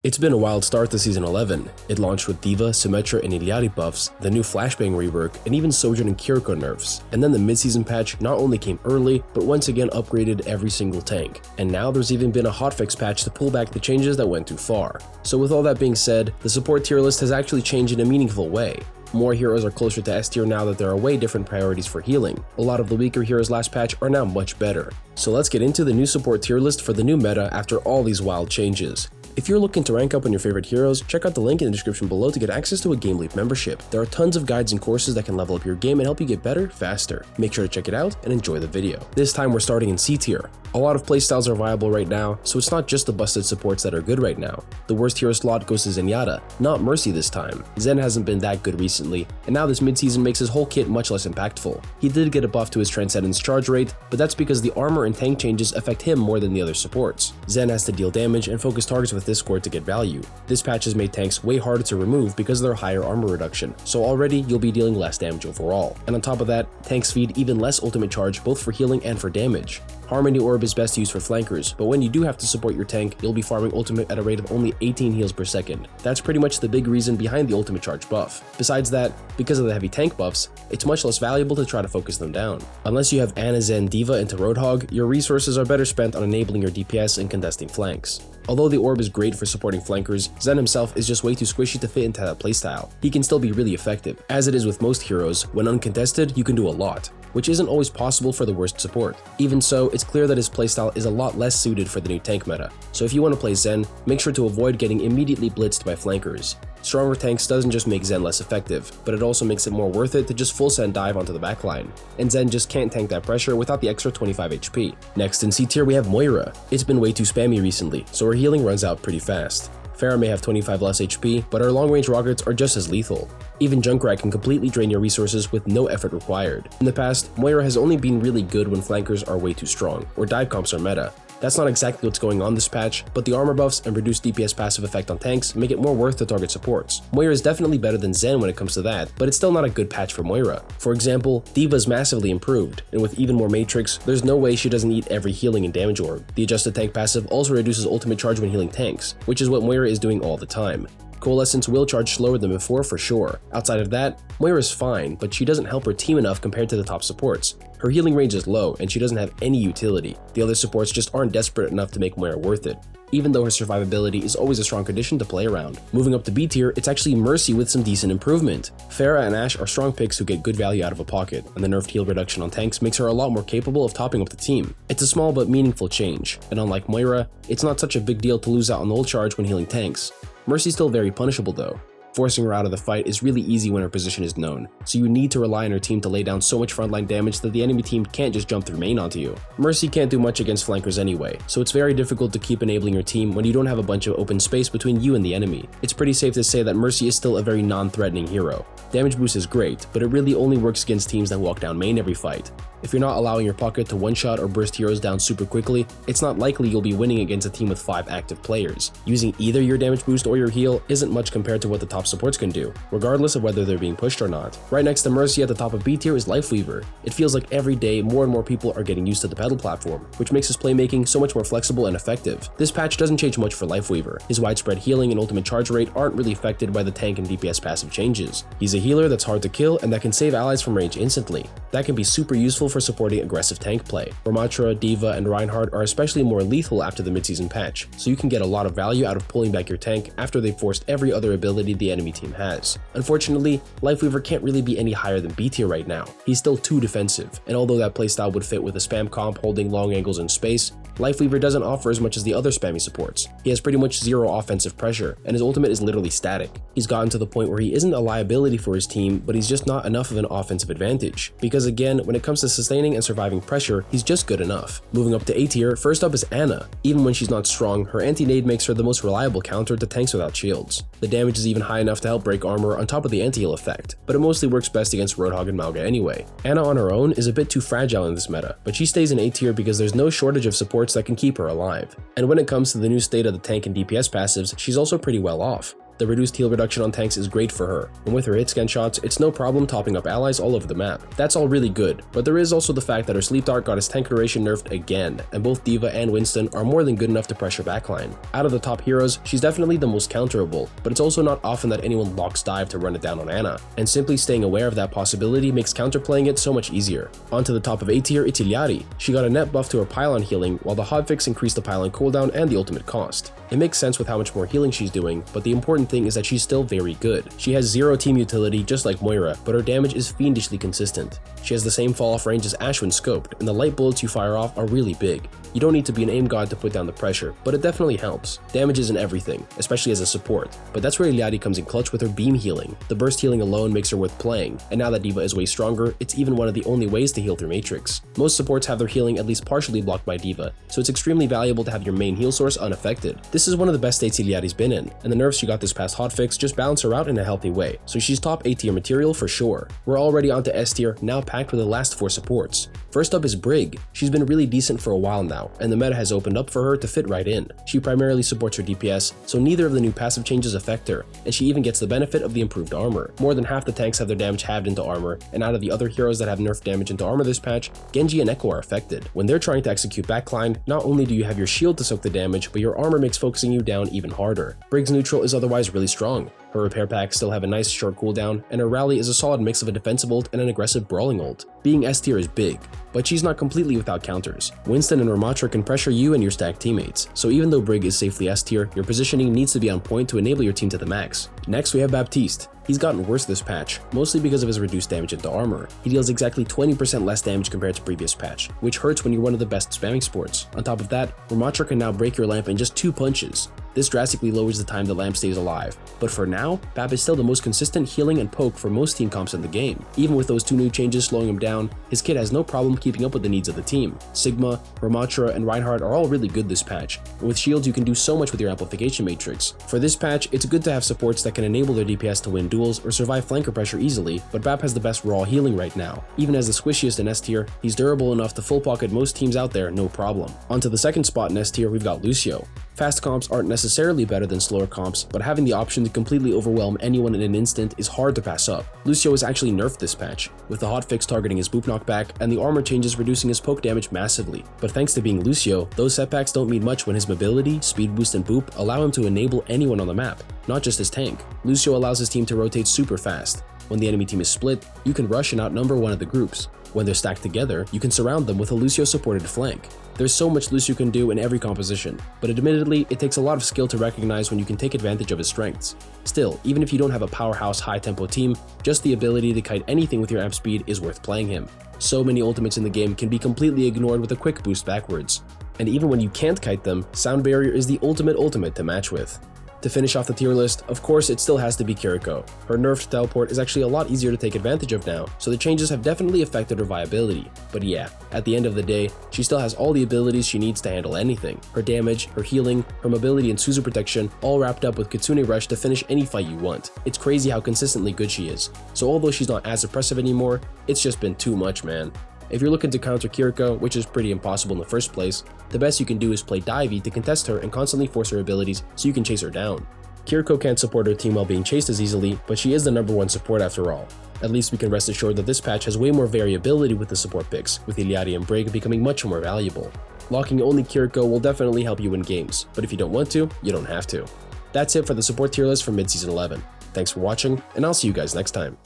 It's been a wild start to Season 11. It launched with D.Va, Symmetra, and Illari buffs, the new Flashbang rework, and even Sojourn and Kiriko nerfs. And then the mid-season patch not only came early, but once again upgraded every single tank. And now there's even been a hotfix patch to pull back the changes that went too far. So with all that being said, the support tier list has actually changed in a meaningful way. More heroes are closer to S tier now that there are way different priorities for healing. A lot of the weaker heroes last patch are now much better. So let's get into the new support tier list for the new meta after all these wild changes. If you're looking to rank up on your favorite heroes, check out the link in the description below to get access to a Game Leap membership. There are tons of guides and courses that can level up your game and help you get better, faster. Make sure to check it out and enjoy the video. This time we're starting in C tier. A lot of playstyles are viable right now, so it's not just the busted supports that are good right now. The worst hero slot goes to Zenyatta, not Mercy this time. Zen hasn't been that good recently, and now this mid-season makes his whole kit much less impactful. He did get a buff to his Transcendence charge rate, but that's because the armor and tank changes affect him more than the other supports. Zen has to deal damage and focus targets with Discord to get value. This patch has made tanks way harder to remove because of their higher armor reduction, so already you'll be dealing less damage overall. And on top of that, tanks feed even less ultimate charge both for healing and for damage. Harmony Orb is best used for flankers, but when you do have to support your tank, you'll be farming ultimate at a rate of only 18 heals per second. That's pretty much the big reason behind the ultimate charge buff. Besides that, because of the heavy tank buffs, it's much less valuable to try to focus them down. Unless you have Ana, Zen, D.Va into Roadhog, your resources are better spent on enabling your DPS and contesting flanks. Although the orb is great for supporting flankers, Zen himself is just way too squishy to fit into that playstyle. He can still be really effective. As it is with most heroes, when uncontested, you can do a lot, which isn't always possible for the worst support. Even so, it's clear that his playstyle is a lot less suited for the new tank meta. So if you want to play Zen, make sure to avoid getting immediately blitzed by flankers. Stronger tanks doesn't just make Zen less effective, but it also makes it more worth it to just full send dive onto the backline. And Zen just can't tank that pressure without the extra 25 HP. Next in C tier we have Moira. It's been way too spammy recently, so her healing runs out pretty fast. Pharah may have 25 less HP, but her long-range rockets are just as lethal. Even Junkrat can completely drain your resources with no effort required. In the past, Moira has only been really good when flankers are way too strong, or dive comps are meta. That's not exactly what's going on this patch, but the armor buffs and reduced DPS passive effect on tanks make it more worth to target supports. Moira is definitely better than Zen when it comes to that, but it's still not a good patch for Moira. For example, D.Va's massively improved, and with even more Matrix, there's no way she doesn't eat every healing and damage orb. The adjusted tank passive also reduces ultimate charge when healing tanks, which is what Moira is doing all the time. Coalescence will charge slower than before for sure. Outside of that, Moira is fine, but she doesn't help her team enough compared to the top supports. Her healing range is low, and she doesn't have any utility. The other supports just aren't desperate enough to make Moira worth it, even though her survivability is always a strong condition to play around. Moving up to B tier, it's actually Mercy with some decent improvement. Pharah and Ashe are strong picks who get good value out of a pocket, and the nerfed heal reduction on tanks makes her a lot more capable of topping up the team. It's a small but meaningful change, and unlike Moira, it's not such a big deal to lose out on the ult charge when healing tanks. Mercy's still very punishable though. Forcing her out of the fight is really easy when her position is known, so you need to rely on her team to lay down so much frontline damage that the enemy team can't just jump through main onto you. Mercy can't do much against flankers anyway, so it's very difficult to keep enabling your team when you don't have a bunch of open space between you and the enemy. It's pretty safe to say that Mercy is still a very non-threatening hero. Damage boost is great, but it really only works against teams that walk down main every fight. If you're not allowing your pocket to one-shot or burst heroes down super quickly, it's not likely you'll be winning against a team with 5 active players. Using either your damage boost or your heal isn't much compared to what the top supports can do, regardless of whether they're being pushed or not. Right next to Mercy at the top of B tier is Lifeweaver. It feels like every day more and more people are getting used to the pedal platform, which makes his playmaking so much more flexible and effective. This patch doesn't change much for Lifeweaver. His widespread healing and ultimate charge rate aren't really affected by the tank and DPS passive changes. He's a healer that's hard to kill and that can save allies from range instantly. That can be super useful for supporting aggressive tank play. Ramattra, D.Va, and Reinhardt are especially more lethal after the mid-season patch, so you can get a lot of value out of pulling back your tank after they've forced every other ability the enemy team has. Unfortunately, Lifeweaver can't really be any higher than B tier right now. He's still too defensive, and although that playstyle would fit with a spam comp holding long angles in space, Lifeweaver doesn't offer as much as the other spammy supports. He has pretty much zero offensive pressure, and his ultimate is literally static. He's gotten to the point where he isn't a liability for his team, but he's just not enough of an offensive advantage. Because again, when it comes to sustaining and surviving pressure, he's just good enough. Moving up to A tier, first up is Ana. Even when she's not strong, her anti-nade makes her the most reliable counter to tanks without shields. The damage is even high enough to help break armor on top of the anti-heal effect, but it mostly works best against Roadhog and Mauga anyway. Ana on her own is a bit too fragile in this meta, but she stays in A tier because there's no shortage of supports that can keep her alive. And when it comes to the new state of the tank and DPS passives, she's also pretty well off. The reduced heal reduction on tanks is great for her, and with her hit scan shots, it's no problem topping up allies all over the map. That's all really good, but there is also the fact that her sleep dart got its tank duration nerfed again, and both D.Va and Winston are more than good enough to pressure backline. Out of the top heroes, she's definitely the most counterable, but it's also not often that anyone locks dive to run it down on Ana, and simply staying aware of that possibility makes counterplaying it so much easier. Onto the top of A tier, it's Illari. She got a net buff to her pylon healing, while the hotfix increased the pylon cooldown and the ultimate cost. It makes sense with how much more healing she's doing, but the important thing is that she's still very good. She has zero team utility just like Moira, but her damage is fiendishly consistent. She has the same fall off range as Ashe when scoped, and the light bullets you fire off are really big. You don't need to be an aim god to put down the pressure, but it definitely helps. Damage isn't everything, especially as a support, but that's where Illari comes in clutch with her beam healing. The burst healing alone makes her worth playing, and now that D.Va is way stronger, it's even one of the only ways to heal through Matrix. Most supports have their healing at least partially blocked by D.Va, so it's extremely valuable to have your main heal source unaffected. This is one of the best states Illari's been in, and the nerfs she got this past hotfix just balance her out in a healthy way, so she's top A tier material for sure. We're already onto S tier, now packed with the last 4 supports. First up is Brig. She's been really decent for a while now, and the meta has opened up for her to fit right in. She primarily supports her DPS, so neither of the new passive changes affect her, and she even gets the benefit of the improved armor. More than half the tanks have their damage halved into armor, and out of the other heroes that have nerfed damage into armor this patch, Genji and Echo are affected. When they're trying to execute backline, not only do you have your shield to soak the damage, but your armor makes focusing you down even harder. Brig's neutral is otherwise really strong. Her repair packs still have a nice short cooldown, and her rally is a solid mix of a defensive ult and an aggressive brawling ult. Being S tier is big, but she's not completely without counters. Winston and Ramattra can pressure you and your stacked teammates, so even though Brig is safely S tier, your positioning needs to be on point to enable your team to the max. Next we have Baptiste. He's gotten worse this patch, mostly because of his reduced damage into armor. He deals exactly 20% less damage compared to previous patch, which hurts when you're one of the best spamming supports. On top of that, Ramattra can now break your lamp in just 2 punches. This drastically lowers the time the lamp stays alive, but for now, Bap is still the most consistent healing and poke for most team comps in the game. Even with those 2 new changes slowing him down, his kit has no problem keeping up with the needs of the team. Sigma, Ramattra, and Reinhardt are all really good this patch, and with shields you can do so much with your amplification matrix. For this patch, it's good to have supports that can enable their DPS to win duels or survive flanker pressure easily, but Bap has the best raw healing right now. Even as the squishiest in S tier, he's durable enough to full pocket most teams out there no problem. Onto the second spot in S tier, we've got Lucio. Fast comps aren't necessarily better than slower comps, but having the option to completely overwhelm anyone in an instant is hard to pass up. Lucio is actually nerfed this patch, with the hotfix targeting his boop knockback and the armor changes reducing his poke damage massively. But thanks to being Lucio, those setbacks don't mean much when his mobility, speed boost, and boop allow him to enable anyone on the map, not just his tank. Lucio allows his team to rotate super fast. When the enemy team is split, you can rush and outnumber one of the groups. When they're stacked together, you can surround them with a Lucio-supported flank. There's so much Lucio can do in every composition, but admittedly, it takes a lot of skill to recognize when you can take advantage of his strengths. Still, even if you don't have a powerhouse high-tempo team, just the ability to kite anything with your amp speed is worth playing him. So many ultimates in the game can be completely ignored with a quick boost backwards. And even when you can't kite them, Sound Barrier is the ultimate to match with. To finish off the tier list, of course it still has to be Kiriko. Her nerfed teleport is actually a lot easier to take advantage of now, so the changes have definitely affected her viability. But yeah, at the end of the day, she still has all the abilities she needs to handle anything. Her damage, her healing, her mobility and Suzu protection, all wrapped up with Kitsune Rush to finish any fight you want. It's crazy how consistently good she is. So although she's not as oppressive anymore, it's just been too much, man. If you're looking to counter Kiriko, which is pretty impossible in the first place, the best you can do is play Divey to contest her and constantly force her abilities so you can chase her down. Kiriko can't support her team while being chased as easily, but she is the #1 support after all. At least we can rest assured that this patch has way more variability with the support picks, with Illari and Brig becoming much more valuable. Locking only Kiriko will definitely help you win games, but if you don't want to, you don't have to. That's it for the support tier list for mid-season 11. Thanks for watching, and I'll see you guys next time.